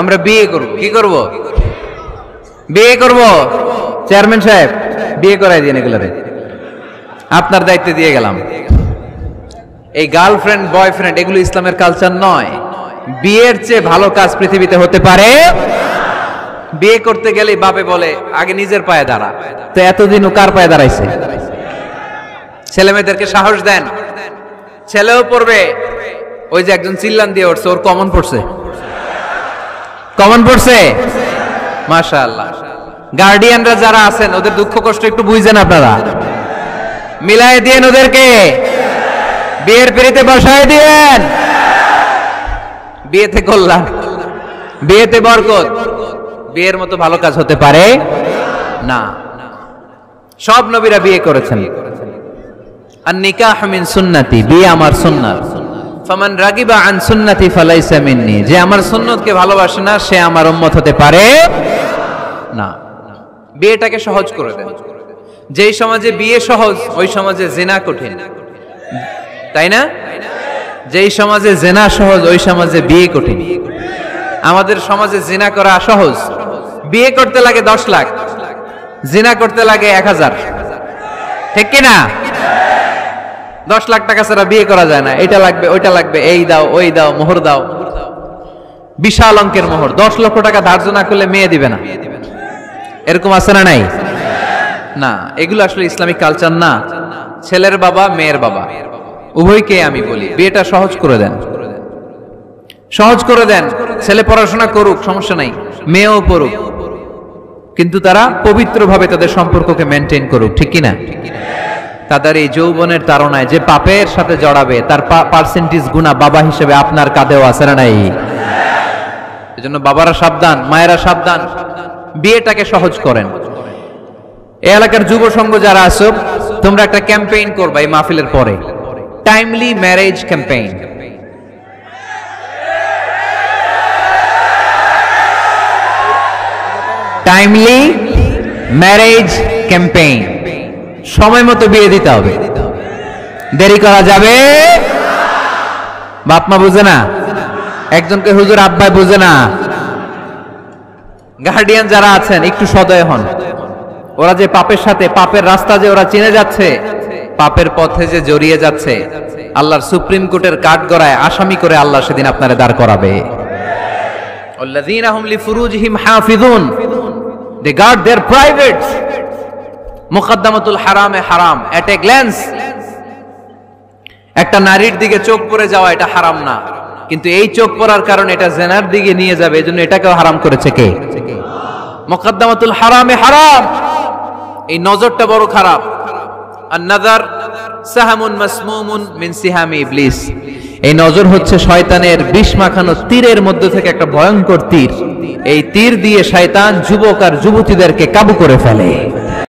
আমরা বিয়ে করব। কি করব? বিয়ে করব। চেয়ারম্যান সাহেব বিয়ে করাই দিন, এগুলারে আপনার দায়িত্বে দিয়ে গেলাম। এই গার্লফ্রেন্ড বয়ফ্রেন্ড এগুলো ইসলামের কালচার নয়। বিয়ের চেয়ে ভালো কাজ পৃথিবীতে হতে পারে। বিয়ে করতে গেলেই বাপে বলে আগে নিজের পায়ে দাঁড়া। তো এতদিনও কার পায়ে দাঁড়াইছে? ছেলে মেয়েদেরকে সাহস দেন, ছেলেও পড়বে। ওই যে একজন চিল্লান দিয়ে উঠছে, ওর কমন পড়ছে, কমন পড়ছে, মাশাআল্লাহ। গার্ডিয়ানরা যারা আছেন ওদের দুঃখ কষ্ট একটু বুঝেন আপনারা, মিলাই দিয়েন ওদেরকে, বিয়ের পিড়িতে বসায় দিয়েন। বিয়েতে কল্যাণ, বিয়েতে বরকত। বিয়ের মতো ভালো কাজ হতে পারে না। সব নবীরা বিয়ে করেছেন। আর নিকাহ মিন সুন্নতি, বিয়ে আমার সুন্নাত। ফামান রাগিবা আন সুন্নতি ফালাইসা মিন্নি, যে আমার সুন্নতকে ভালোবাসে না সে আমার উম্মত হতে পারে না। বিয়েটাকে সহজ করে দেন। যেই সমাজে বিয়ে সহজ ওই সমাজে জিনা কঠিন, তাই না? যেই সমাজে জিনা সহজ ওই সমাজে বিয়ে কঠিন। আমাদের সমাজে জিনা করা সহজ, বিয়ে করতে লাগে 10 লাখ, জিনা করতে লাগে 1000, ঠিক কি না? 10 লাখ টাকা ছাড়া বিয়ে করা যায় না। এটা লাগবে, ওইটা লাগবে, এই দাও, ওই দাও, মোহর দাও, বিশাল অঙ্কের মোহর। 10 লক্ষ টাকা ধার্য না করলে মেয়ে দিবে না, এরকম আছে না নাই? না, এগুলো আসলে ইসলামিক কালচার না। ছেলের বাবা মেয়ের বাবা উভয়কে আমি বলি বিয়েটা সহজ করে দেন, সহজ করে দেন। ছেলে পড়াশোনা করুক, সমস্যা নাই, মেয়েও পড়ুক, কিন্তু তারা পবিত্রভাবে তাদের সম্পর্ককে মেনটেন করুক, ঠিক কিনা? তাদের এই যৌবনের তাড়নায় যে পাপের সাথে জড়াবে তার পার্সেন্টেজ গুণা বাবা হিসেবে আপনার কাঁধেও আছে না নাই? এজন্য বাবারা সাবধান, মায়েরা সাবধান, বিয়েটাকে সহজ করেন। এই এলাকার যুব সংঘ যারা আছো, তোমরা একটা ক্যাম্পেইন করবা এই মাহফিলের পরে, timely marriage campaign. Timely marriage campaign, সময় মতো বিয়ে দিতে হবে, দেরি করা যাবে। বাপ মা বুঝে না, একজনকে হুজুর আব্বাই বুঝে না। গার্ডিয়ান যারা আছেন একটু সদয় হন। ওরা যে পাপের সাথে, পাপের রাস্তা যে ওরা চিনে যাচ্ছে, পাপের পথে যে জড়িয়ে যাচ্ছে, আল্লাহর সুপ্রিম কোর্টের কাঠগড়ায় আসামি করে আল্লাহ সেদিন আপনারে দাঁড় করাবে। আল্লাযীনা হুম লিফুরুজিহিম হাফিজুন, দে গার্ড देयर প্রাইভেটস। মুকদ্দামাতুল হারামে হারাম, এট এ গ্ল্যান্স। একটা নারীর দিকে চোখ পড়ে যাওয়া এটা হারাম না, কিন্তু এই চোখ পড়ার কারণে এটা জিনার দিকে নিয়ে যাবে, এজন্য এটাকেও হারাম করেছে কে? মুকদ্দামাতুল হারামে হারাম, এই নজরটা বড় খারাপ। আন-নাযার সাহামুন মাসমুমুন মিন সিহামি ইবলিস, এই নজর হচ্ছে শয়তানের বিষ মাখানো তীরের মধ্যে থেকে একটা ভয়ঙ্কর তীর। এই তীর দিয়ে শয়তান যুবক আর যুবতীদেরকে কাবু করে ফেলে।